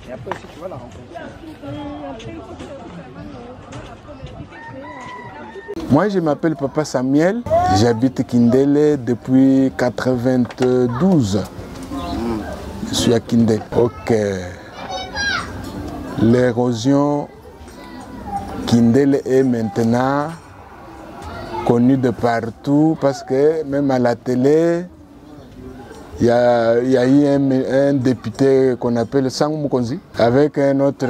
Et après aussi, tu vas la rencontrer. Moi, je m'appelle Papa Samuel. J'habite Kindele depuis 92. Je suis à Kindele. Ok. L'érosion Kindele est maintenant connue de partout parce que même à la télé, il y a eu un député qu'on appelle Sang Mukonzi, avec un autre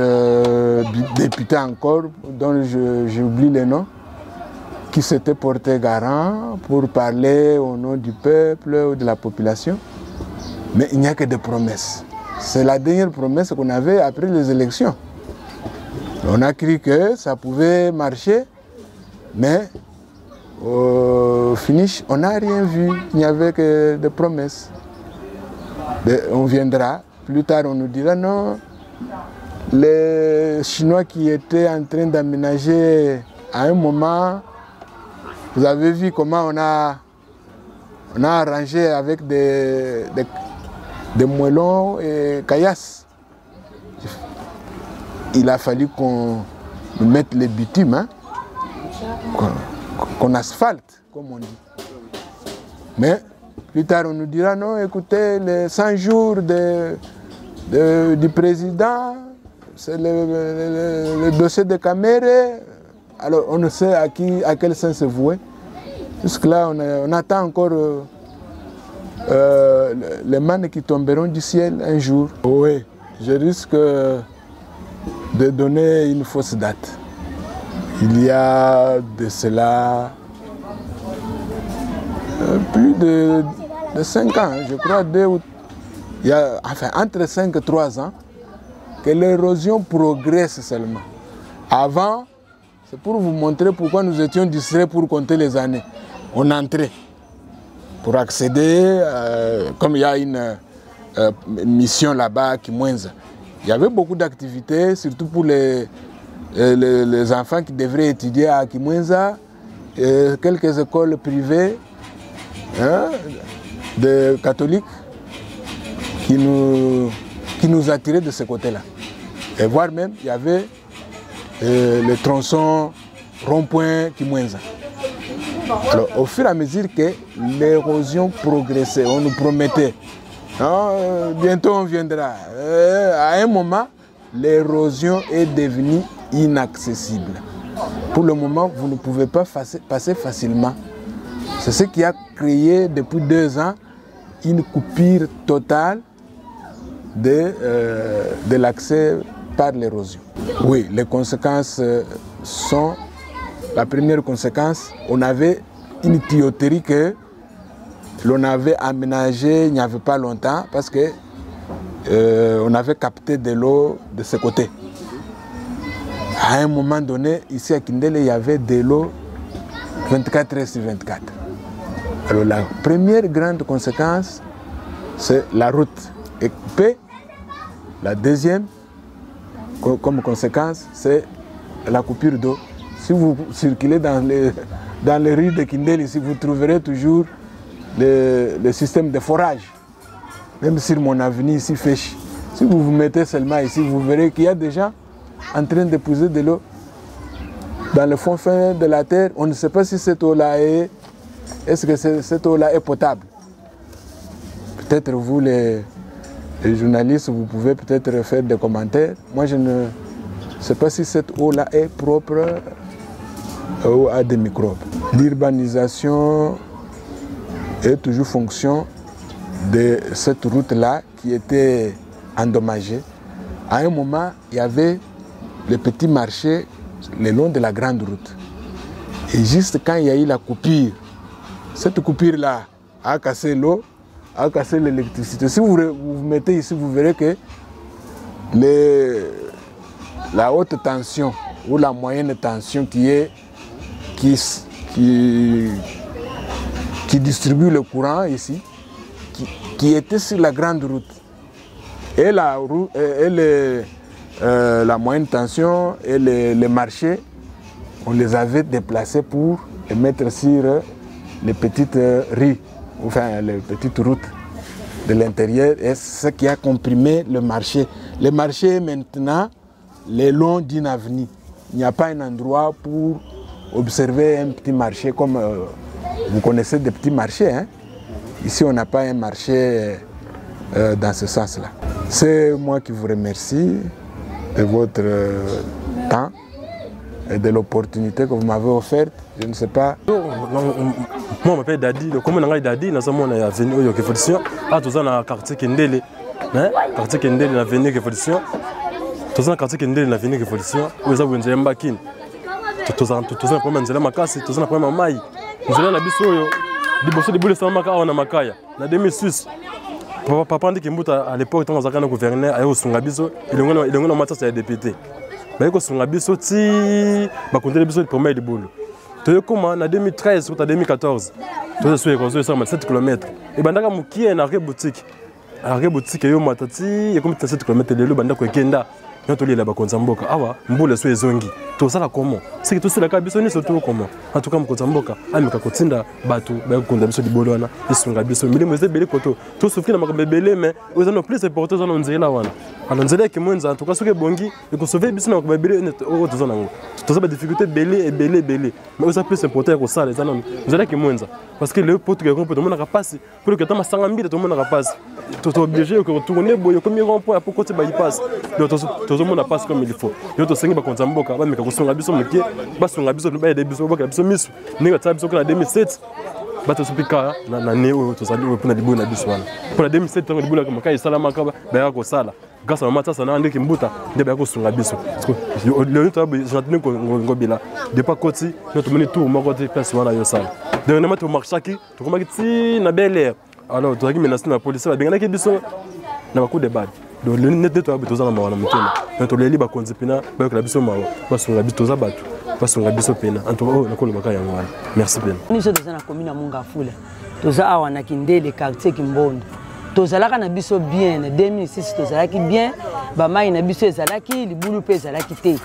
député encore, dont j'oublie le nom, qui s'était porté garant pour parler au nom du peuple ou de la population. Mais il n'y a que des promesses. C'est la dernière promesse qu'on avait après les élections. On a cru que ça pouvait marcher, mais au finish, on n'a rien vu. Il n'y avait que des promesses. On viendra, plus tard on nous dira non, les Chinois qui étaient en train d'aménager à un moment, vous avez vu comment on a arrangé avec des moellons et caillasses. Il a fallu qu'on mette les bitumes, hein, qu'on asphalte, comme on dit. Mais plus tard, on nous dira non, écoutez, les 100 jours du président, c'est le dossier de Caméré. Alors, on ne sait à quel sens se vouer. Jusque-là, on attend encore les mannes qui tomberont du ciel un jour. Oui, je risque de donner une fausse date. Il y a de cela plus de 5 ans, je crois, il y a entre 5 et 3 ans, que l'érosion progresse seulement. Avant, c'est pour vous montrer pourquoi nous étions distraits pour compter les années. On entrait pour accéder, comme il y a une mission là-bas à Kimwenza. Il y avait beaucoup d'activités, surtout pour les enfants qui devraient étudier à Kimwenza, quelques écoles privées, des catholiques qui nous attiraient de ce côté-là. Et voire même, il y avait le tronçon rond-point Kimwenza. Alors, au fur et à mesure que l'érosion progressait, on nous promettait, bientôt on viendra. À un moment, l'érosion est devenue inaccessible. Pour le moment, vous ne pouvez pas passer facilement. C'est ce qui a créé depuis 2 ans une coupure totale de l'accès par l'érosion. Oui, les conséquences sont... La première conséquence, on avait une tuyauterie que l'on avait aménagée il n'y avait pas longtemps parce que on avait capté de l'eau de ce côté. À un moment donné, ici à Kindele, il y avait de l'eau 24 heures sur 24. Alors la première grande conséquence, c'est la route est coupée. La deuxième, comme conséquence, c'est la coupure d'eau. Si vous circulez dans les rues de Kindele, ici, vous trouverez toujours le système de forage. Même sur mon avenue ici, Fèche. Si vous vous mettez seulement ici, vous verrez qu'il y a des gens en train d'épuiser de l'eau dans le fond fin de la terre. On ne sait pas si cette eau-là est-ce que cette eau-là est potable. Peut-être vous, les journalistes, vous pouvez peut-être faire des commentaires. Moi, je ne sais pas si cette eau-là est propre ou à des microbes. L'urbanisation est toujours fonction de cette route-là qui était endommagée. À un moment, il y avait les petits marchés le long de la grande route. Et juste quand il y a eu la coupure, cette coupure-là a cassé l'eau, a cassé l'électricité. Si vous vous mettez ici, vous verrez que la haute tension ou la moyenne tension qui distribue le courant ici, qui était sur la grande route. Et la moyenne tension et les marchés on les avait déplacés pour les mettre sur les petites rues, enfin les petites routes de l'intérieur, et c'est ce qui a comprimé le marché. Le marché est maintenant le long d'une avenue. Il n'y a pas un endroit pour observer un petit marché comme vous connaissez des petits marchés. Hein? Ici, on n'a pas un marché dans ce sens-là. C'est moi qui vous remercie de votre temps et de l'opportunité que vous m'avez offerte. Je ne sais pas. Moi, je m'appelle Dadi. Comme on a Dadi, nous sommes à venir au Révolution. Ah, tout ça dans le quartier Kendele. Quartier Kendele, dans l'avenue Révolution. Tout ça dans le quartier Kendele, dans l'avenue Révolution. Où ils ont un Mbakin. Tout ça, pour moi, c'est Makasi. Tout ça, pour moi, Maï. Nous allons à Bissoyo. Les bosses de boule sont à Makaya. La 2006. Papa dit que à l'époque, quand on a gouverné, il y a eu Sungabiso. Il y a eu un matin, c'est député. Il y a eu Sungabiso, il y a eu premier de boule. Tu sais comment, en 2013 ou en 2014, tu sais, il y a 7 km. Et ben, il y a une arrêt boutique. Arrêt boutique, il y a eu 7 km de l'eau, il y a quand on est là-bas, Konzamboka, awa, mbule so ezongi. Tout ça là comment? C'est que tout ça là kabisoni surtout comment? En tout cas, Konzamboka, amika kotinda batu, ba konda biso libolo wana, isunga biso. Mili mweze bele koto. Tout souffrir na makabele mais aux en plus important za nzela wana. Alors nzela ki mwenza en tout cas soke bongi, et ko sauver biso na makabele o tout ça nango. Tout ça ba difficulté belé. Mais aux plus important ko sala za non. Nzela ki mwenza parce que le pote que tout le monde a passe pour que tama 50 tout le monde a passe. Tu es obligé de retourner boyo comme un point pour côté ba y passe. Tout le monde passe comme il faut. Yo to sengi ba Konzamboka ba meka kusonga biso mukie ba songa biso ba de biso ba biso misu ninga tsa biso na 2007 ba to supika na neo to sali pour na libo na biso wana pour na 2007 ngo libo la kama kai salama ka ba ya ko sala grâce à mata sana ndeki mbuta nde ba ko songa biso le to ba j'entends ko ngobila de pas koti no to moni tout mo ko te place wana yo sala dernièrement to marchaki to koma kiti na Bel Air alors toaki menace na police ba bengana ke biso na ba coup de balle. Donc le net de toi bitoza na mawana mutema. Donc les liba konzipina ba ko la biso mawa. Ba songa bitoza batu. Ba songa biso pena. En tout cas, na ko le makaya ngwana. Merci bien. Nous sommes dans la commune à Mongafula. Toza awa na Kindele quartier Kimbondo. Tozalaka na biso bien 2006 tozalaki bien. Ba mai na biso ezalaki libulu pe ezalaki te.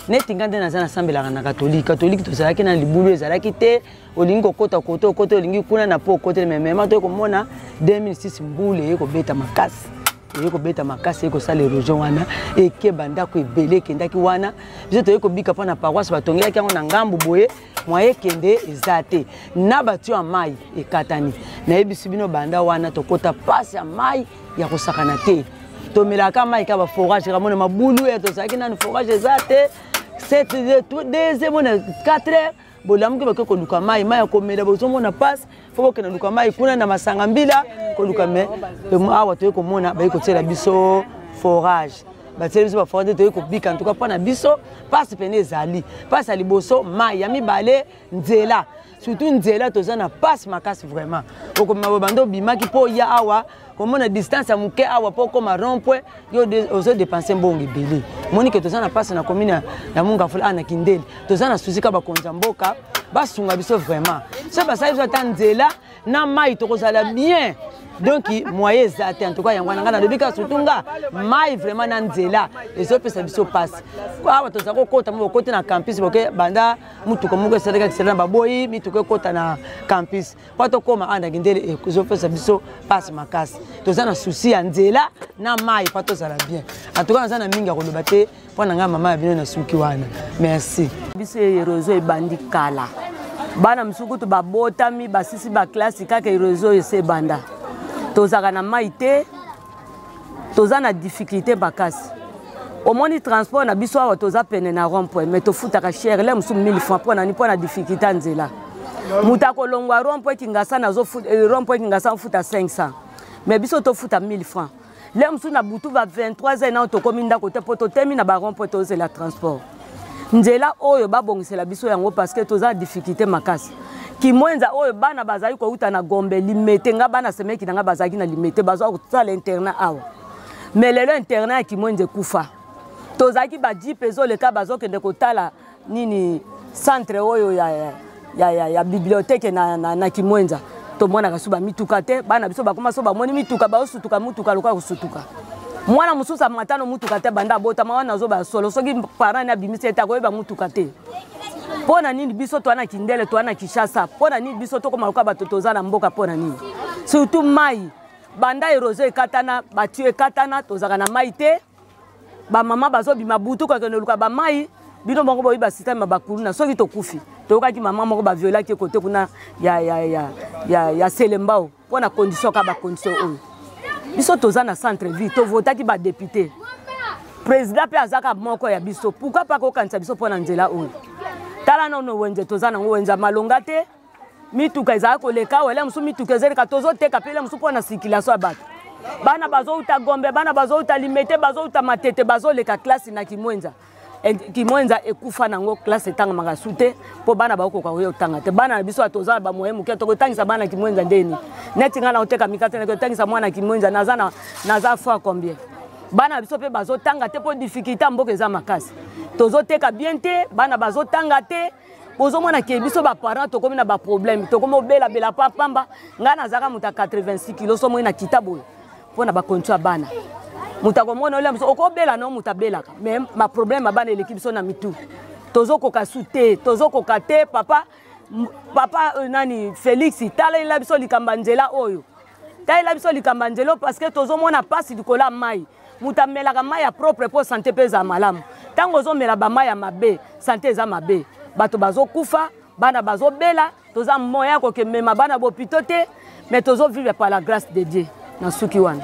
Neti ngande na zana sambela na catholique tozalaki na libulu ezalaki te. Olingi kokota koto olingi kuna na po kote même to ko mona 2006 mbule ko beta makasi. Et ko beta makasi ko sala érosion wana et ke banda ko ebele kendaki wana biso to ko bika pa na paroisse batongela ki na ngambu boye moye kende ezate na batu ya mai ekatani na ebisi bino banda wana to kota passe ya mai ya ko sakana te to melaka mai ka ba forage ka mona mabulu ya to saki na forage ezate 7 2 mona 4 bolamu ke bako luka mai ya komela bozo mona passe faut que na luka mai kuna na masanga mbila ko luka me awa to ko mona ba ko tsela biso forage ba tsela biso ba forage to ko bika en tout cas pa na biso passe pene ezali passe ali boso mai ya mibale nzela surtout nzela to za na passe makasi vraiment ko ma bando bimaki po ya awa comme on a distance à muke awa po comme rond-point yo ozo dépenser mbongi belé monique to za na passe na commune ya Mongafula na Kindele to za na susika ba Konzamboka ba sunga biso vraiment ça ba ça biso tanzela na mai to kozala bien donc moyen zate en tout cas yangwana ngana dobika surtout nga mai vraiment na nzela ezo pesa biso passe awa to za ko kota mo kote na campus boke banda mutu ko muko sadaka kisana baboyi mituko kota na campus kwa to koma anda Kindele ezo pesa biso passe makasi to za na souci ya nzela na mai pa to zala bien en tout cas za na minga ko lobate pona nga mama ya bino na suki wana merci biso erozo ebandi kala bana msukutu babotami basisi ba classe kaka erozo ese banda tozaka na maite toza na difficulté bakasi omoni transport na biso awa toza pene na rond-point mais tofutaka cher le musu 1000 francs pona ni pona difficulté nzela muta kolongwa rond-point Kingasa na zo rond-point Kingasa futa 500 mais biso tofuta 1000 francs le musu na butu va 23 ans na tokomi ndako te poto temi na ba rond-point toze la transport nzela oyo babongisela biso yango parce que toza difficulté makasi kimwenza oyo bana bazali ko uta na Gombe limete nga bana semeki nga bazaki na limete bazwa ko tsala internat awa mais lelo internat kimwenze kufa tozaki ba jipezo le ka bazo kende ko tala nini centre oyo ya bibliothèque na kimwenza to mwana kasuba mituka te bana biso bakoma so ba moni mituka ba osutuka mutuka loka kusutuka mwana mususa matano mutuka te banda bota mwana zo ba solo soki parana na bimiseta ko ba mutuka te Pona nini biso toana kindele toana Kishasa. Pona nini biso toko maluka bato tozana mboka pona nini. Surtout mai banda erosé katana batue katana tozaka na mai te. Ba mama bazo bima butu kwa keneluka ba mai bino moko boyi ba système bakulu soki to kufi. Toka ki mama moko ba viola ki côté kuna ya Selembao pona condition ka ba condition oyo. Biso tozana centre ville to vota ki ba député. Président pe azaka moko ya biso. Pourquoi pas ko kanisa biso pona nzela oyo. Tala no wenze tozana wenza malonga te mituka ezaka koleka wele musu mituka ezeka tozo teka pele musu pona circulation bato bana bazo uta gombe bana bazo uta limete bazo uta matete bazo leka classe na Kimwenza ekufa nango classe tanga makasute po bana bako kwa yo tanga te bana biso atozala ba moyemu ke to tangisa bana Kimwenza ndeni neti ngana uteka mikate na tangisa mwana Kimwenza naza fois combien bana biso pe bazo tanga te po difficulté mboka eza makasi tozo teka bien te bana bazo tanga te bozo mwana ke biso ba parents to komi na ba problème to komo bela pamba ngana zaka muta 86 kg so mwana kitabo pona ba kontua bana muta ko mona ole biso oko bela no muta belaka même ma problème bana l'équipe so na mitu tozo ko kasute tozo ko kate papa nani Félix tala ila biso likambanjela oyo tala biso likambanjelo parce que tozo mona passe dikola mai muta melaka mai ya propre pour santé peza malamu tango zo mela ba mai ya mabe santé za mabe bato bazo kufa bana bazo bela toza moya ko ke mema bana bopito te mais tozo vivre par la grâce de Dieu na suki wana